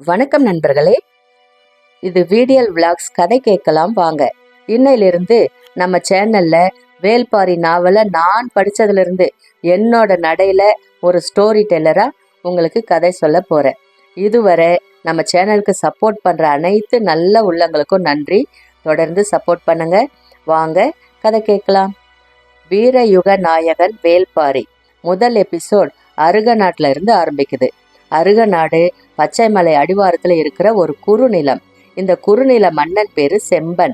வணக்கம் நண்பர்களே, இது வீடியல் விளாக்ஸ். கதை கேட்கலாம் வாங்க. இன்னையிலிருந்து நம்ம சேனல்ல வேல்பாரி நாவலை நான் படிச்சதுல இருந்து என்னோட நடையில ஒரு ஸ்டோரி டெல்லரா உங்களுக்கு கதை சொல்ல போறேன். இதுவரை நம்ம சேனலுக்கு சப்போர்ட் பண்ற அனைத்து நல்ல உள்ளங்களுக்கும் நன்றி. தொடர்ந்து சப்போர்ட் பண்ணுங்க. வாங்க கதை கேட்கலாம். வீரயுக நாயகன் வேல்பாரி முதல் எபிசோட் அருகநாட்டுல இருந்து ஆரம்பிக்குது. அருகநாடு பச்சைமலை அடிவாரத்துல இருக்கிற ஒரு குறுநிலம். இந்த குறுநில மன்னன் பேரு செம்பன்.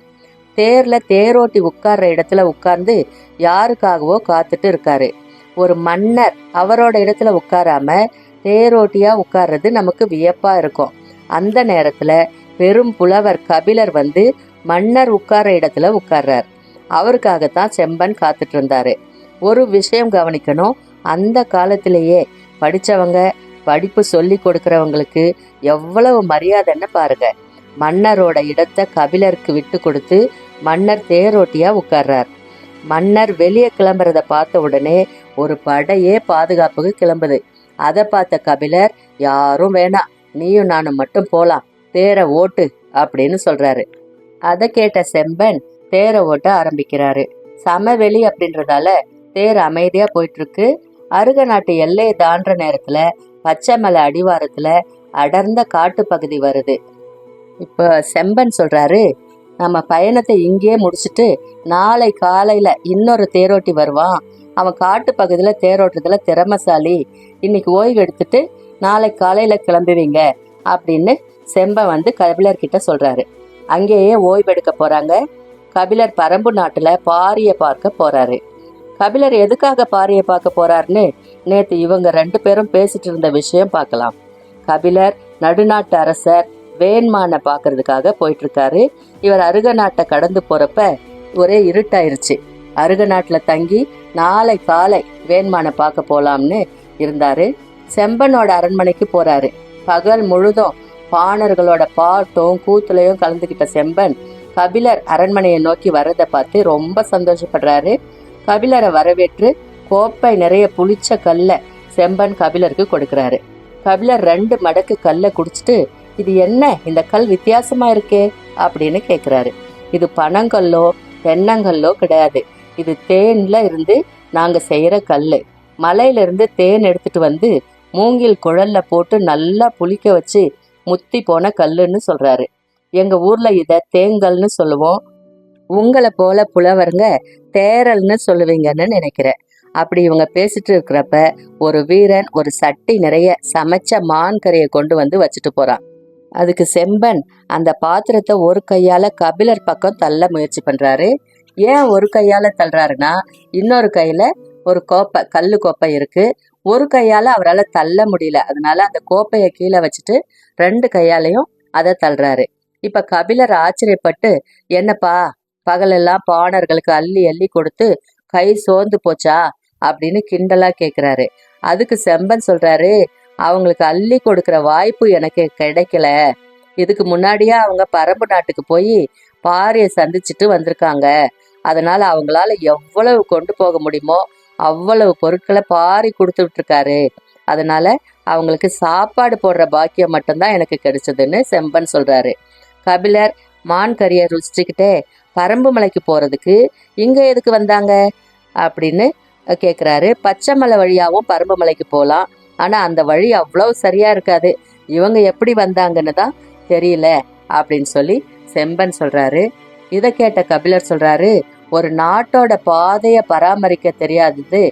தேர்ல தேரோட்டி உட்கார்ற இடத்துல உட்கார்ந்து யாருக்காகவோ காத்துட்டு இருக்காரு. ஒரு மன்னர் அவரோட இடத்துல உட்காராம தேரோட்டியா உட்கார்றது நமக்கு வியப்பா இருக்கும். அந்த நேரத்துல பெரும் புலவர் கபிலர் வந்து மன்னர் உட்கார்ற இடத்துல உட்கார்றார். அவருக்காகத்தான் செம்பன் காத்துட்டு இருந்தாரு. ஒரு விஷயம் கவனிக்கணும், அந்த காலத்திலேயே படிச்சவங்க படிப்பு சொல்லி கொடுக்கறவங்களுக்கு எவ்வளவு மரியாதைன்னு பாருங்க. மன்னரோட இடத்தை கபிலருக்கு விட்டு கொடுத்து மன்னர் தேரோட்டியா உட்கார்றார். மன்னர் வெளியே கிளம்புறத பார்த்த உடனே ஒரு படையே பாதுகாப்புக்கு கிளம்புது. அதை பார்த்த கபிலர், யாரும் வேணாம், நீயும் நானும் மட்டும் போலாம், தேரை ஓட்டு அப்படின்னு சொல்றாரு. அதை கேட்ட செம்பன் தேரை ஓட்ட ஆரம்பிக்கிறாரு. சமவெளி அப்படின்றதால தேர் அமைதியா போயிட்டு இருக்கு. அருக நாட்டு எல்லையை தாண்டுற நேரத்துல பச்சைமலை அடிவாரத்துல அடர்ந்த காட்டு பகுதி வருது. இப்போ செம்பன் சொல்றாரு, நம்ம பயணத்தை இங்கேயே முடிச்சுட்டு நாளை காலையில இன்னொரு தேரோட்டி வருவான். அவன் காட்டு பகுதியில தேரோட்டத்துல திறமசாலி. இன்னைக்கு ஓய்வு எடுத்துட்டு நாளை காலையில கிளம்புவீங்க அப்படின்னு செம்பன் வந்து கபிலர்கிட்ட சொல்றாரு. அங்கேயே ஓய்வெடுக்க போறாங்க. கபிலர் பரம்பு நாட்டுல பாரிய பார்க்க போறாரு. கபிலர் எதுக்காக பாரிய பார்க்க போறாருன்னு நேத்து இவங்க 2 பேரும் பேசிட்டு இருந்த விஷயம் பார்க்கலாம். கபிலர் நடுநாட்டு அரசர் வேண்மானை பாக்குறதுக்காக போயிட்டு இருக்காரு. இவர் அருக நாட்டை கடந்து போறப்ப ஒரே இருட்டாயிருச்சு. அருக நாட்டுல தங்கி நாளை காலை வேண்மானை பார்க்க போலாம்னு இருந்தாரு. செம்பனோட அரண்மனைக்கு போறாரு. பகல் முழுதும் பாணர்களோட பாட்டும் கூத்துலையும் கலந்துகிட்ட செம்பன் கபிலர் அரண்மனையை நோக்கி வர்றதை பார்த்து ரொம்ப சந்தோஷப்படுறாரு. கபிலரை வரவேற்று கோப்பை நிறைய புளிச்ச கல்ல செம்பன் கபிலருக்கு கொடுக்கறாரு. கபிலர் 2 மடக்கு கல்லை குடிச்சிட்டு, இது என்ன, இந்த கல் வித்தியாசமா இருக்கே அப்படின்னு கேக்குறாரு. இது பனங்கல்லோ தென்னங்கல்லோ கிடையாது, இது தேன்ல இருந்து நாங்க செய்யற கல்லு. மலையில இருந்து தேன் எடுத்துட்டு வந்து மூங்கில் குழல்ல போட்டு நல்லா புளிக்க வச்சு முத்தி போன கல்லுன்னு சொல்றாரு. எங்க ஊர்ல இத தேங்கல்னு சொல்லுவோம். உங்களை போல புலவருங்க தேரல்னு சொல்லுவீங்கன்னு நினைக்கிறேன். அப்படி இவங்க பேசிட்டு இருக்கிறப்ப ஒரு வீரன் ஒரு சட்டி நிறைய சமைச்ச மான் கறியை கொண்டு வந்து வச்சுட்டு போறான். அதுக்கு செம்பன் அந்த பாத்திரத்தை ஒரு கையால கபிலர் பக்கம் தள்ள முயற்சி பண்றாரு. ஏன் ஒரு கையால தள்ளுறாருன்னா, இன்னொரு கையில ஒரு கோப்பை, கல்லு கோப்பை இருக்கு. ஒரு கையால அவரால் தள்ள முடியல. அதனால அந்த கோப்பையை கீழே வச்சுட்டு 2 கையாலையும் அதை தள்ளுறாரு. இப்ப கபிலர் ஆச்சரியப்பட்டு, என்னப்பா பகலெல்லாம் பாணர்களுக்கு அள்ளி அள்ளி கொடுத்து கை சோர்ந்து போச்சா அப்படின்னு கிண்டலா கேக்குறாரு. அதுக்கு செம்பன் சொல்றாரு, அவங்களுக்கு அள்ளி கொடுக்கற வாய்ப்பு எனக்கு கிடைக்கல. இதுக்கு முன்னாடியே அவங்க பரம்பு நாட்டுக்கு போய் பாரிய சந்திச்சுட்டு வந்திருக்காங்க. அதனால அவங்களால எவ்வளவு கொண்டு போக முடியுமோ அவ்வளவு பொருட்களை பாரி கொடுத்துட்டு இருக்காரு. அதனால அவங்களுக்கு சாப்பாடு போடுற பாக்கியம் மட்டும்தான் எனக்கு கிடைச்சதுன்னு செம்பன் சொல்றாரு. கபிலர் மான் கறியை ருசிச்சுக்கிட்டே, பரம்பு மலைக்கு போறதுக்கு இங்க எதுக்கு வந்தாங்க அப்படின்னு கேக்குறாரு. பச்சைமலை வழியாவும் பரம்பு மலைக்கு போகலாம், ஆனா அந்த வழி அவ்வளவு சரியா இருக்காது. இவங்க எப்படி வந்தாங்கன்னு தான் தெரியல அப்படின்னு சொல்லி செம்பன் சொல்றாரு. இதை கேட்ட கபிலர் சொல்றாரு, ஒரு நாட்டோட பாதைய பராமரிக்க தெரியாதது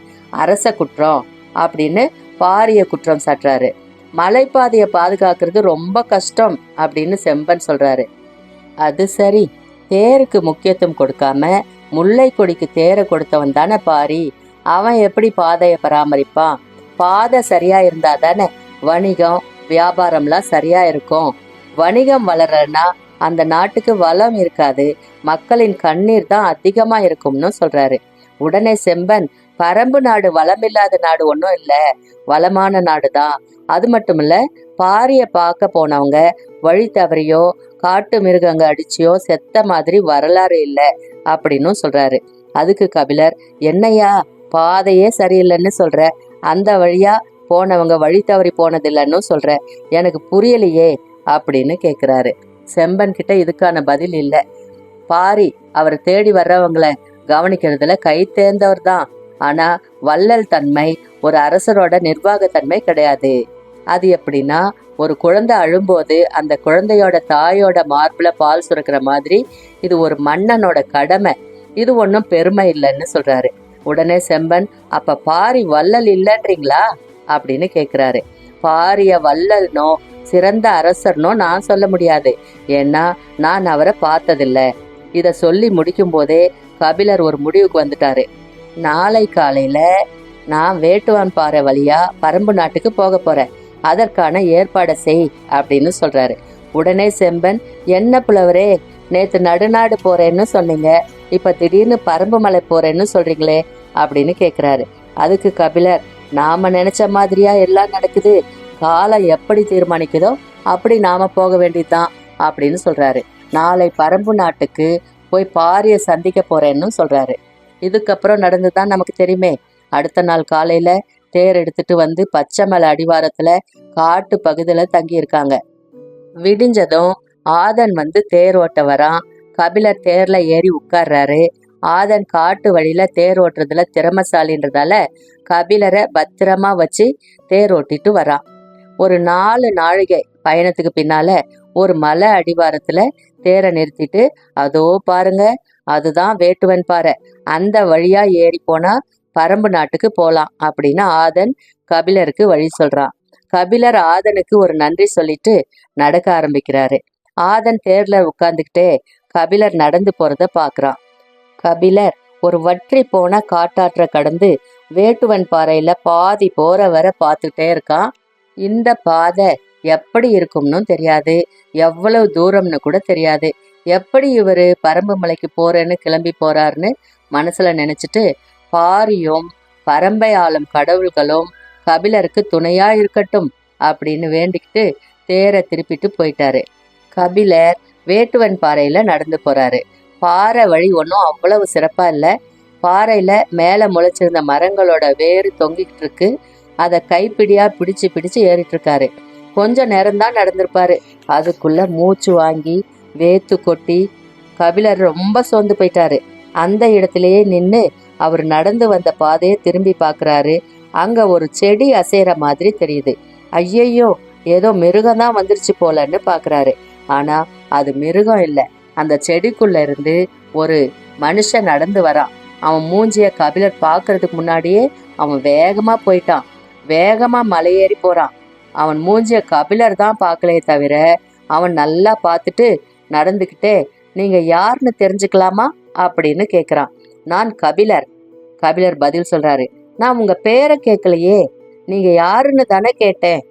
அரச குற்றம் அப்படின்னு பாரிய குற்றம் சாட்டுறாரு. மலைப்பாதையை பாதுகாக்கிறது ரொம்ப கஷ்டம் அப்படின்னு செம்பன் சொல்றாரு. அது சரி, தேருக்கு முக்கியத்துவம் கொடுக்காம முல்லை கொடிக்கு தேரை கொடுத்தவன் தானே பாரி. அவன் எப்படி பாதையை பராமரிப்பான்? பாதை சரியா இருந்தா தானே வணிகம் வியாபாரம்லாம் சரியா இருக்கும். வணிகம் வளரனா அந்த நாட்டுக்கு வளம் இருக்காது, மக்களின் கண்ணீர் தான் அதிகமா இருக்கும்னு சொல்றாரு. உடனே செம்பன், பரம்பு நாடு வளமில்லாத நாடு ஒன்றும் இல்லை, வளமான நாடுதான். அது மட்டும் இல்ல, பாரிய பார்க்க போனவங்க வழி தவறியோ காட்டு மிருகங்க அடிச்சியோ செத்த மாதிரி வரலாறு இல்லை அப்படின்னு சொல்றாரு. அதுக்கு கபிலர், என்னையா பாதையே சரியில்லைன்னு சொல்ற, அந்த வழியா போனவங்க வழி தவறி போனதில்லைன்னு சொல்ற, எனக்கு புரியலையே அப்படின்னு கேக்குறாரு. செம்பன் கிட்ட இதுக்கான பதில் இல்ல. பாரி அவர் தேடி வர்றவங்கள கவனிக்கிறதுல கை தேர்ந்தவர் தான். ஆனா வள்ளல் தன்மை ஒரு அரசரோட நிர்வாகத்தன்மை கிடையாது. அது எப்படின்னா, ஒரு குழந்தை அழும்போது அந்த குழந்தையோட தாயோட மார்புல பால் சுரக்கிற மாதிரி இது ஒரு மன்னனோட கடமை. இது ஒன்றும் பெருமை இல்லைன்னு சொல்றாரு. உடனே செம்பன், அப்ப பாரி வள்ளல் இல்லைன்றீங்களா அப்படின்னு கேக்குறாரு. பாரிய வள்ளல்னோ சிறந்த அரசர்னோ நான் சொல்ல முடியாது. ஏன்னா நான் அவரை பார்த்ததில்ல. இத சொல்லி முடிக்கும் போதே கபிலர் ஒரு முடிவுக்கு வந்துட்டாரு. நாளை காலையில நான் வேட்டுவான் பாறை வழியா பரம்பு நாட்டுக்கு போக போறேன். அதற்கான ஏற்பாடை செய் அப்படின்னு சொல்றாரு. உடனே செம்பன், என்ன புலவரே, நேத்து நடுநாடு போறேன்னு சொன்னீங்க, இப்ப திடீர்னு பரம்பு மலை போறேன்னு சொல்றீங்களே அப்படின்னு கேக்குறாரு. அதுக்கு கபிலர், நாம நினைச்ச மாதிரியா எல்லாம் நடக்குது, காலம் எப்படி தீர்மானிக்குதோ அப்படி நாம போக வேண்டியதுதான் அப்படின்னு சொல்றாரு. நாளை பரம்பு நாட்டுக்கு போய் பாரிய சந்திக்க போறேன்னு சொல்றாரு. இதுக்கப்புறம் நடந்துதான் நமக்கு தெரியுமே. அடுத்த நாள் காலையில தேர் எடுத்துட்டு வந்து பச்சைமலை அடிவாரத்துல காட்டு பகுதியில தங்கி இருக்காங்க. விடிஞ்சதும் ஆதன் வந்து தேர் ஓட்ட வரான். கபிலர் தேர்ல ஏறி உட்கார்றாரு. ஆதன் காட்டு வழியில தேர் ஓட்டுறதுல திறமசாலின்றதால கபிலரை பத்திரமா வச்சு தேர் ஓட்டிட்டு வரான். ஒரு 4 நாழிகை பயணத்துக்கு பின்னால ஒரு மலை அடிவாரத்துல தேரை நிறுத்திட்டு, அதோ பாருங்க, அதுதான் வேட்டுவன் பாறை, அந்த வழியா ஏறி போனா பரம்பு நாட்டுக்கு போலாம் அப்படின்னு ஆதன் கபிலருக்கு வழி சொல்றான். கபிலர் ஆதனுக்கு ஒரு நன்றி சொல்லிட்டு நடக்க ஆரம்பிக்கிறாரு. ஆதன் தேர்ல உட்கார்ந்துக்கிட்டே கபிலர் நடந்து போறத பாக்குறான். கபிலர் ஒரு வற்றி போன காட்டாற்ற கடந்து வேட்டுவன் பாறையில பாதி போற வர பார்த்துட்டே இருக்கான். இந்த பாதை எப்படி இருக்கும்னு தெரியாது, எவ்வளவு தூரம்னு கூட தெரியாது. எப்படி இவரு பரம்பு மலைக்கு போறேன்னு கிளம்பி போறாருன்னு மனசுல நினைச்சிட்டு, பாரியும் பரம்பை ஆளும் கடவுள்களும் கபிலருக்கு துணையா இருக்கட்டும் அப்படின்னு வேண்டிக்கிட்டு தேரை திருப்பிட்டு போயிட்டாரு. கபிலர் வேட்டுவன் பாறையில நடந்து போறாரு. பாறை வழி ஒன்றும் அவ்வளவு சிறப்பா இல்ல. பாறையில மேல முளைச்சிருந்த மரங்களோட வேறு தொங்கிக்கிட்டு இருக்கு. அதை கைப்பிடியா பிடிச்சு பிடிச்சு ஏறிட்டு இருக்காரு. கொஞ்ச நேரம்தான் நடந்திருப்பாரு. அதுக்குள்ள மூச்சு வாங்கி வேத்து கொட்டி கபிலர் ரொம்ப சோர்ந்து போயிட்டாரு. அந்த இடத்திலேயே நின்று அவர் நடந்து வந்த பாதையை திரும்பி பார்க்கறாரு. அங்க ஒரு செடி அசைற மாதிரி தெரியுது. ஐயையோ, ஏதோ மிருகம் தான் வந்துருச்சு போலன்னு பாக்குறாரு. ஆனா அது மிருகம் இல்ல. அந்த செடிக்குள்ள இருந்து ஒரு மனுஷன் நடந்து வரான். அவன் மூஞ்சிய கபிலர் பாக்குறதுக்கு முன்னாடியே அவன் வேகமா போயிட்டான். வேகமா மலையேறி போறான். அவன் மூஞ்சிய கபிலர் தான் பார்க்கலையே தவிர அவன் நல்லா பார்த்துட்டு நடந்துக்கிட்டே, நீங்க யாருன்னு தெரிஞ்சுக்கலாமா அப்படின்னு கேக்குறான். நான் கபிலர். கபிலர் பதில் சொல்றாரு. நான் உங்க பேரை கேட்கலையே, நீங்க யாருன்னு தானே கேட்டேன்.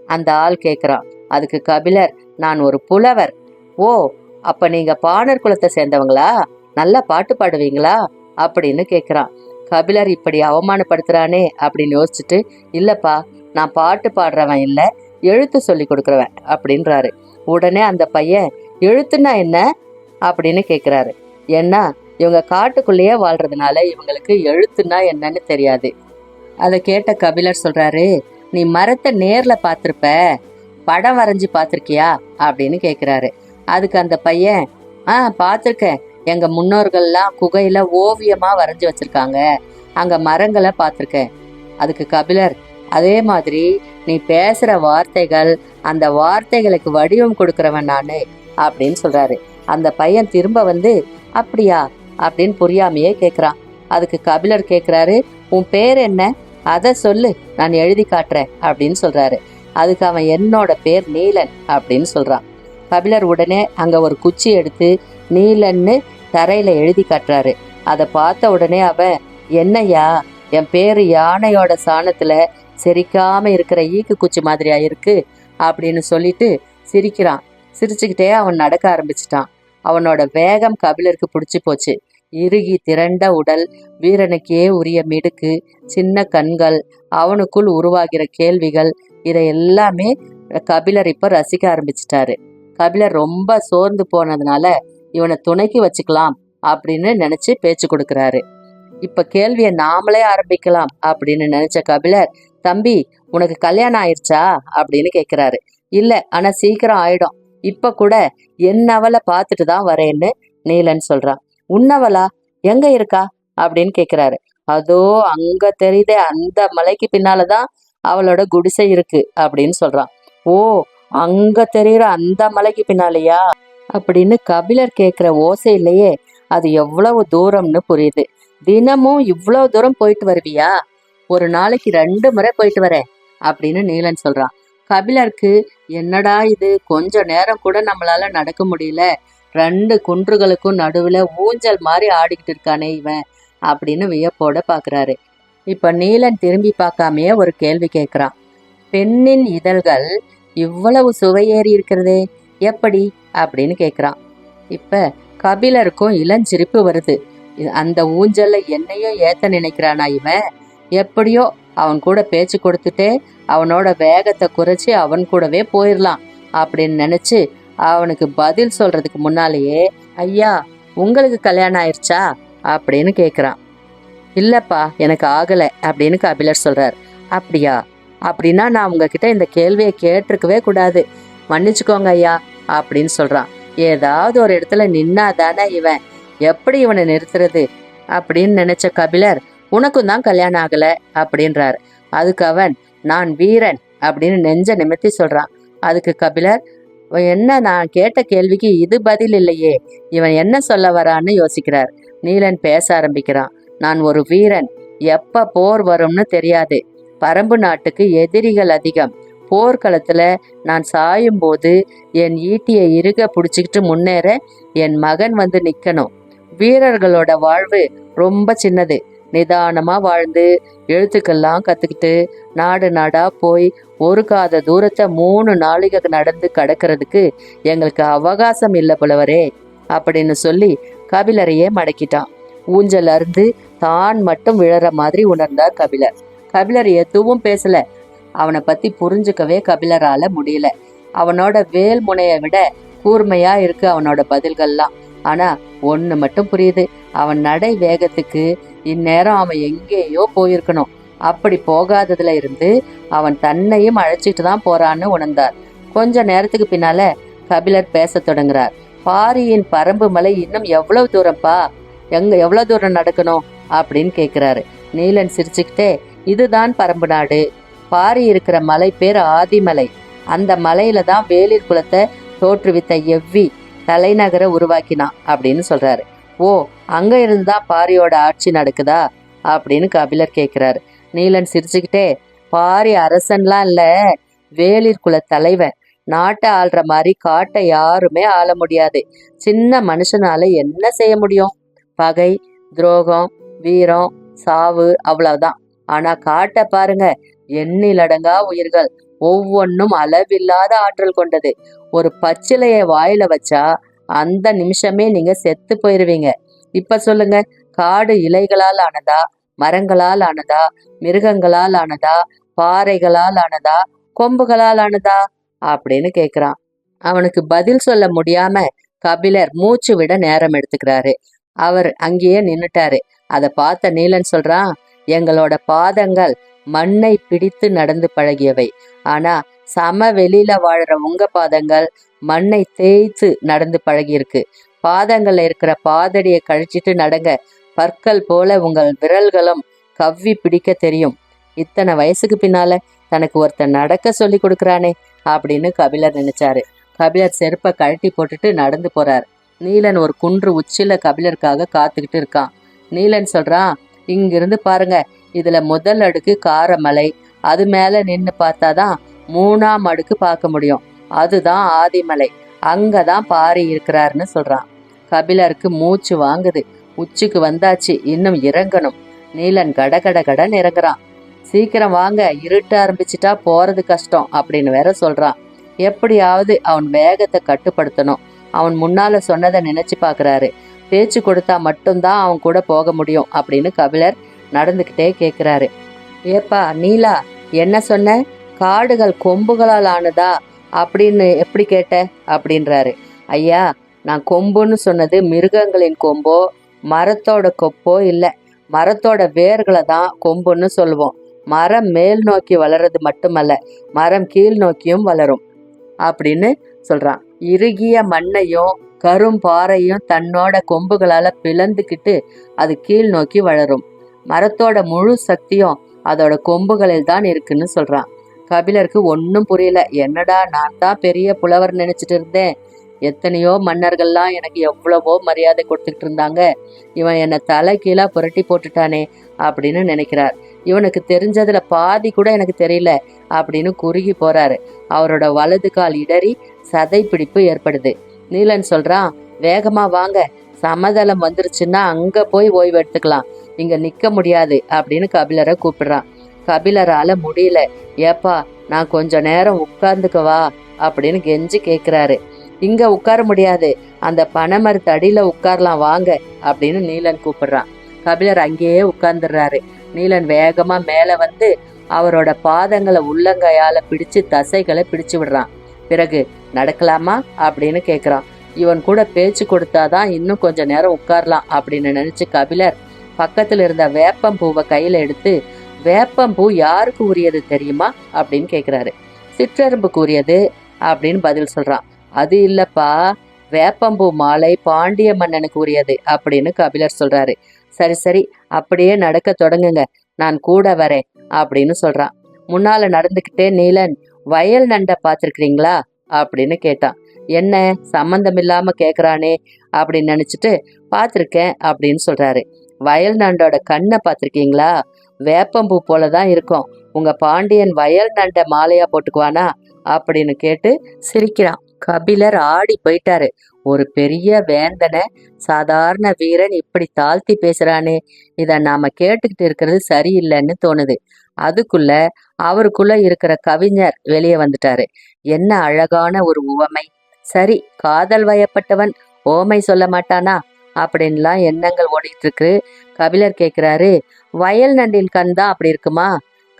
அந்த ஆள் கேக்குறான். அதுக்கு கபிலர், நான் ஒரு புலவர். ஓ, அப்ப நீங்க பாணர் குலத்தை சேர்ந்தவங்களா? நல்லா பாட்டு பாடுவீங்களா அப்படின்னு கேக்குறான். கபிலர் இப்படி அவமானப்படுத்துறானே அப்படின்னு யோசிச்சுட்டு, இல்லப்பா, நான் பாட்டு பாடுறவன் இல்ல, எழுத்து சொல்லி கொடுக்குறவன் அப்படின்றாரு. உடனே அந்த பையன், எழுத்துன்னா என்ன அப்படின்னு கேக்குறாரு. ஏன்னா இவங்க காட்டுக்குள்ளேயே வாழ்றதுனால இவங்களுக்கு எழுத்துன்னா என்னன்னு தெரியாது. அதை கேட்ட கபிலர் சொல்றாரு, நீ மரத்தை நேர்ல பாத்திருப்ப, படம் வரைஞ்சி பாத்திருக்கியா அப்படின்னு கேக்குறாரு. அதுக்கு அந்த பையன், பாத்திருக்கேன், எங்க முன்னோர்கள்லாம் குகையில ஓவியமா வரைஞ்சி வச்சிருக்காங்க, அங்க மரங்களை பார்த்திருக்கேன். அதுக்கு கபிலர், அதே மாதிரி நீ பேசுற வார்த்தைகள், அந்த வார்த்தைகளுக்கு வடிவம் கொடுக்கறவன் நானு அப்படின்னு சொல்றாரு. அந்த பையன் திரும்ப வந்து, அப்படியா அப்படின்னு புரியாமையே கேக்குறான். அதுக்கு கபிலர் கேக்குறாரு, உன் பேர் என்ன, அத சொல்லு, நான் எழுதி காட்டுறேன் அப்படின்னு சொல்றாரு. அதுக்கு அவன், என்னோட பேர் நீலன் அப்படின்னு சொல்றான். கபிலர் உடனே அங்க ஒரு குச்சி எடுத்து நீலன்னு தரையில எழுதி காட்டுறாரு. அதை பார்த்த உடனே அவன், என்னையா, என் பேரு யானையோட சாணத்துல சிரிக்காம இருக்கிற ஈக்கு குச்சி மாதிரியா இருக்கு அப்படின்னு சொல்லிட்டு சிரிக்கிறான். சிரிச்சுக்கிட்டே அவன் நடக்க ஆரம்பிச்சிட்டான். அவனோட வேகம் கபிலருக்கு பிடிச்சி போச்சு. இறுகி திரண்ட உடல், வீரனுக்கே உரிய மிடுக்கு, சின்ன கண்கள், அவனுக்குள் உருவாகிற கேள்விகள், இதை எல்லாமே கபிலர் இப்ப ரசிக்க ஆரம்பிச்சிட்டாரு. கபிலர் ரொம்ப சோர்ந்து போனதுனால இவனை துணைக்கு வச்சுக்கலாம் அப்படின்னு நினைச்சு பேச்சு கொடுக்கறாரு. இப்ப கேள்வியை நாமளே ஆரம்பிக்கலாம் அப்படின்னு நினைச்ச கபிலர், தம்பி, உனக்கு கல்யாணம் ஆயிடுச்சா அப்படின்னு கேக்குறாரு. இல்ல, ஆனா சீக்கிரம் ஆயிடும். இப்ப கூட என் அவளை பார்த்துட்டு தான் வரேன்னு நீலன் சொல்றான். உன்னவளா? எங்க இருக்கா அப்படின்னு கேக்குறாரு. அதோ அங்க தெரியுதே, அந்த மலைக்கு பின்னாலதான் அவளோட குடிசை இருக்கு அப்படின்னு சொல்றான். ஓ, அங்க தெரியுற அந்த மலைக்கு பின்னாலயா அப்படின்னு கபிலர் கேக்குற ஓசையிலேயே அது எவ்வளவு தூரம்னு புரியுது. தினமும் இவ்வளவு தூரம் போயிட்டு வருவியா? ஒரு நாளைக்கு 2 முறை போயிட்டு வரேன் அப்படின்னு நீலன் சொல்றான். கபிலருக்கு என்னடா இது, கொஞ்ச நேரம் கூட நம்மளால நடக்க முடியல, 2 குன்றுகளுக்கும் நடுவுல ஊஞ்சல் மாதிரி ஆடிக்கிட்டு இருக்கானே இவன் அப்படின்னு வியப்போட பாக்குறாரு. இப்ப நீலன் திரும்பி பார்க்காமயே ஒரு கேள்வி கேட்கிறான். பெண்ணின் இதழ்கள் இவ்வளவு சுவையேறி இருக்கிறதே, எப்படி அப்படின்னு கேக்குறான். இப்ப கபிலருக்கும் இளஞ்சிரிப்பு வருது. அந்த ஊஞ்சல்ல என்னையும் ஏத்த நினைக்கிறானா இவன்? எப்படியோ அவன் கூட பேச்சு கொடுத்துட்டே அவனோட வேகத்தை குறைச்சி அவன் கூடவே போயிடலாம் அப்படின்னு நினைச்சு அவனுக்கு பதில் சொல்றதுக்கு முன்னாலேயே, ஐயா உங்களுக்கு கல்யாணம் ஆயிடுச்சா அப்படின்னு கேக்குறான். இல்லப்பா, எனக்கு ஆகல அப்படின்னு கபிலர் சொல்றார். அப்படியா? அப்படின்னா நான் உங்ககிட்ட இந்த கேள்வியை கேட்டிருக்கவே கூடாது, மன்னிச்சுக்கோங்க ஐயா அப்படின்னு சொல்றான். ஏதாவது ஒரு இடத்துல நின்னாதானே இவன், எப்படி இவனை நிறுத்துறது அப்படின்னு நினைச்ச கபிலர், உனக்கும் தான் கல்யாணம் ஆகல அப்படின்றாரு. அதுக்கு அவன், நான் வீரன் அப்படின்னு நெஞ்ச நிமித்தி சொல்றான். அதுக்கு கபிலர், என்ன, நான் கேட்ட கேள்விக்கு இது பதில் இல்லையே, இவன் என்ன சொல்ல வரான்னு யோசிக்கிறார். நீலன் பேச ஆரம்பிக்கிறான். நான் ஒரு வீரன், எப்ப போர் வரும்னு தெரியாது, பரம்பு நாட்டுக்கு எதிரிகள் அதிகம், போர்க்களத்துல நான் சாயும் போது என் ஈட்டியை இறுக பிடிச்சிக்கிட்டு முன்னேற என் மகன் வந்து நிக்கணும். வீரர்களோட வாழ்வு ரொம்ப சின்னது, நிதானமா வாழ்ந்து எழுத்துக்கெல்லாம் கத்துக்கிட்டு நாடு நாடா போய் ஒரு காத தூரத்தை 3 நாளிகை நடந்து கடக்கிறதுக்கு எங்களுக்கு அவகாசம் இல்லை புலவரே அப்படின்னு சொல்லி கபிலரையே மடக்கிட்டான். ஊஞ்சல் அருந்து தான் மட்டும் விழற மாதிரி உணர்ந்தார் கபிலர். கபிலர் எதுவும் பேசல. அவனை பத்தி புரிஞ்சுக்கவே கபிலரால முடியல. அவனோட வேல் முனையை விட கூர்மையா இருக்கு அவனோட பதில்கள்லாம். ஆனா ஒண்ணு மட்டும் புரியுது, அவன் நடை வேகத்துக்கு இந்நேரம் அவன் எங்கேயோ போயிருக்கணும். அப்படி போகாததுல இருந்து அவன் தன்னையும் அழைச்சிட்டு தான் போறான்னு உணர்ந்தார். கொஞ்ச நேரத்துக்கு பின்னால கபிலர் பேச தொடங்குறார். பாரியின் பரம்பு மலை இன்னும் எவ்வளவு தூரம்ப்பா, எவ்வளவு தூரம் நடக்கணும் அப்படின்னு கேக்குறாரு. நீலன் சிரிச்சுக்கிட்டே, இதுதான் பரம்பு நாடு. பாரி இருக்கிற மலை பேர் ஆதிமலை. அந்த மலையில தான் வேளிர் குலத்தை தோற்றுவித்த எவ்வி தலைநகரை உருவாக்கினான் அப்படின்னு சொல்றாரு. ஓ, அங்க இருந்துதான் பாரியோட ஆட்சி நடக்குதா அப்படின்னு கபிலர் கேட்கிறாரு. நீலன் சிரிச்சுக்கிட்டே, பாரி அரசன்லாம் இல்ல, வேளிர் குல தலைவன். நாட்டை ஆள்ற மாதிரி காட்டை யாருமே ஆள முடியாது. சின்ன மனுஷனால என்ன செய்ய முடியும்? பகை, துரோகம், வீரம், சாவு, அவ்வளவுதான். ஆனா காட்டை பாருங்க, எண்ணிலடங்கா உயிர்கள், ஒவ்வொன்னும் அளவில்லாத ஆற்றல் கொண்டது. ஒரு பச்சிலைய வாயில வச்சா அந்த நிமிஷமே நீங்க செத்து போயிருவீங்க. இப்ப சொல்லுங்க, காடு இலைகளால் ஆனதா, மரங்களால் ஆனதா, மிருகங்களால் ஆனதா, பாறைகளால் ஆனதா, கொம்புகளால் ஆனதா அப்படின்னு கேக்குறான். அவனுக்கு பதில் சொல்ல முடியாம கபிலர் மூச்சு விட நேரம் எடுத்துக்கிறாரு. அவர் அங்கேயே நின்னுட்டாரு. அதை பார்த்த நீலன் சொல்றான், எங்களோட பாதங்கள் மண்ணை பிடித்து நடந்து பழகியவை, ஆனா சமவெளியில வாழற உங்க பாதங்கள் மண்ணை தேய்த்து நடந்து பழகியிருக்கு. பாதங்கள்ல இருக்கிற பாதடியை கழிச்சிட்டு நடங்க, பற்கள் போல உங்கள் விரல்களும் கவ்வி பிடிக்க தெரியும். இத்தனை வயசுக்கு பின்னால தனக்கு ஒருத்தன் நடக்க சொல்லி கொடுக்குறானே அப்படின்னு கபிலர் நினைச்சாரு. கபிலர் செருப்பை கழட்டி போட்டுட்டு நடந்து போறார். நீலன் ஒரு குன்று உச்சில கபிலருக்காக காத்துக்கிட்டு இருக்கான். நீலன் சொல்றான், இங்கிருந்து பாருங்க, இதுல முதல் அடுக்கு காரமலை, அது மேல நின்னு பார்த்தாதான் 3ஆம் அடுக்கு பார்க்க முடியும், அதுதான் ஆதிமலை, அங்கதான் பாரி இருக்கிறாருன்னு சொல்றான். கபிலருக்கு மூச்சு வாங்குது. உச்சிக்கு வந்தாச்சு, இன்னும் இறங்கணும். நீலன் கடகட கடன் இறங்குறான். சீக்கிரம் வாங்க, இருட்ட ஆரம்பிச்சுட்டா போறது கஷ்டம் அப்படின்னு வேற சொல்றான். எப்படியாவது அவன் வேகத்தை கட்டுப்படுத்தணும். அவன் முன்னால சொன்னதை நினைச்சு பாக்குறாரு. பேச்சு கொடுத்தா மட்டும்தான் அவன் கூட போக முடியும் அப்படின்னு கபிலர் நடந்துகிட்டே கேக்குறாரு. ஏப்பா நீலா, என்ன சொன்ன? காடுகள் கொம்புகளால் ஆனதா அப்படின்னு எப்படி கேட்ட அப்படின்றாரு. ஐயா, நான் கொம்புன்னு சொன்னது மிருகங்களின் கொம்போ மரத்தோட கொப்போ இல்லை, மரத்தோட வேர்களை தான் கொம்புன்னு சொல்லுவோம். மரம் மேல் நோக்கி வளர்றது மட்டுமல்ல, மரம் கீழ் நோக்கியும் வளரும். அப்படின்னு சொல்றான். இறுகிய மண்ணையும் கரும் பாறையும் தன்னோட கொம்புகளால பிளந்துக்கிட்டு அது கீழ் நோக்கி வளரும். மரத்தோட முழு சக்தியும் அதோட கொம்புகளில் தான் இருக்குன்னு சொல்றான். கபிலருக்கு ஒன்றும் புரியல. என்னடா, நான் தான் பெரிய புலவர் நினைச்சிட்டு இருந்தேன். எத்தனையோ மன்னர்கள்லாம் எனக்கு எவ்வளவோ மரியாதை கொடுத்துக்கிட்டு இருந்தாங்க. இவன் என்னை தலை கீழா புரட்டி போட்டுட்டானே அப்படின்னு நினைக்கிறார். இவனுக்கு தெரிஞ்சதுல பாதி கூட எனக்கு தெரியல அப்படின்னு குறுகி போறாரு. அவரோட வலது கால் இடறி சதை பிடிப்பு ஏற்படுது. நீலன் சொல்றான், வேகமா வாங்க, சமதளம் வந்துருச்சுன்னா அங்க போய் ஓய்வு எடுத்துக்கலாம், இங்க நிக்க முடியாது அப்படின்னு கபிலரை கூப்பிடுறான். கபிலரால முடியல. ஏப்பா, நான் கொஞ்ச நேரம் உட்கார்ந்துக்கவா அப்படின்னு கெஞ்சி கேட்கிறாரு. இங்க உட்கார முடியாது, அந்த பனைமரத்து அடியில உட்காரலாம் வாங்க அப்படின்னு நீலன் கூப்பிடுறான். கபிலர் அங்கேயே உட்கார்ந்துடுறாரு. நீலன் வேகமா மேல வந்து அவரோட பாதங்களை உள்ளங்கையால பிடிச்சு தசைகளை பிடிச்சு விடுறான். பிறகு நடக்கலாமா அப்படின்னு கேட்குறான். இவன் கூட பேச்சு கொடுத்தாதான் இன்னும் கொஞ்ச நேரம் உட்காரலாம் அப்படின்னு நினைச்சு கபிலர் பக்கத்துல இருந்த வேப்பம்பூவை கையில எடுத்து, வேப்பம்பூ யாருக்கு உரியது தெரியுமா அப்படின்னு கேட்குறாரு. சிற்றெரும்புக்கு உரியது அப்படின்னு பதில் சொல்றான். அது இல்லப்பா, வேப்பம்பூ மாலை பாண்டிய மன்னனுக்கு உரியது அப்படின்னு கபிலர் சொல்றாரு. சரி சரி, அப்படியே நடக்க தொடங்குங்க, நான் கூட வரேன் அப்படின்னு சொல்றான். முன்னால நடந்துக்கிட்டே நீலன், வயல் நண்டை பார்த்துருக்கிறீங்களா அப்படின்னு கேட்டான். என்ன சம்பந்தம் இல்லாம கேட்குறானே அப்படின்னு நினைச்சிட்டு பார்த்துருக்கேன் அப்படின்னு சொல்றாரு. வயல் நண்டோட கண்ணை பார்த்துருக்கீங்களா? வேப்பம்பூ போலதான் இருக்கும். உங்க பாண்டியன் வயல் நண்டை மாலையா போட்டுக்குவானா அப்படின்னு கேட்டு சிரிக்கிறான். கபிலர் ஆடி போயிட்டாரு. ஒரு பெரிய வேந்தனை சாதாரண வீரன் இப்படி தாழ்த்தி பேசுறானே, இத நாம கேட்டுக்கிட்டு இருக்கிறது சரியில்லைன்னு தோணுது. அதுக்குள்ள அவருக்குள்ள இருக்கிற கவிஞர் வெளியே வந்துட்டாரு. என்ன அழகான ஒரு உவமை! சரி, காதல் வயப்பட்டவன் ஓமை சொல்ல மாட்டானா அப்படின்லாம் எண்ணங்கள் ஓடிட்டு இருக்கு. கபிலர் கேட்கிறாரு, வயல் நண்டின் கண் தான் அப்படி இருக்குமா?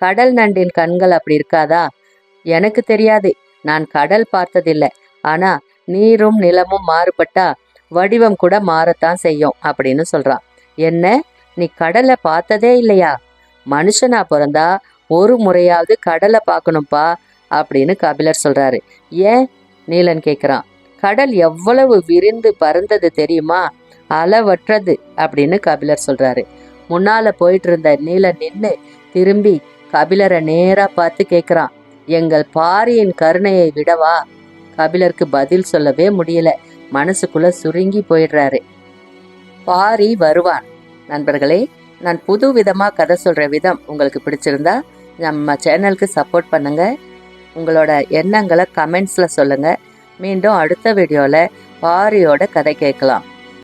கடல் நண்டின் கண்கள் அப்படி இருக்காதா? எனக்கு தெரியாது, நான் கடல் பார்த்ததில்லை. ஆனா நீரும் நிலமும் மாறுபட்டா வடிவம் கூட மாறத்தான் செய்யும் அப்படின்னு சொல்றான். என்ன, நீ கடலை பார்த்ததே இல்லையா? மனுஷனா பிறந்தா ஒரு முறையாவது கடலை பார்க்கணும்ப்பா அப்படின்னு கபிலர் சொல்றாரு. ஏன் நீலன் கேட்கிறான். கடல் எவ்வளவு விரிந்து பறந்தது தெரியுமா? அளவற்றது அப்படின்னு கபிலர் சொல்றாரு. முன்னால போயிட்டு இருந்த நீலன் நின்று திரும்பி கபிலரை நேரா பார்த்து கேட்கிறான், எங்கள் பாரியின் கருணையை விடவா? கபிலருக்கு பதில் சொல்லவே முடியல. மனசுக்குள்ள சுருங்கி போயிடுறாரு. பாரி வருவான். நண்பர்களே, நான் புது விதமா கதை சொல்ற விதம் உங்களுக்கு பிடிச்சிருந்தா நம்ம சேனலுக்கு சப்போர்ட் பண்ணுங்க. உங்களோட எண்ணங்களை கமெண்ட்ஸ்ல சொல்லுங்க. மீண்டும் அடுத்த வீடியோல பாரியோட கதை கேட்கலாம்.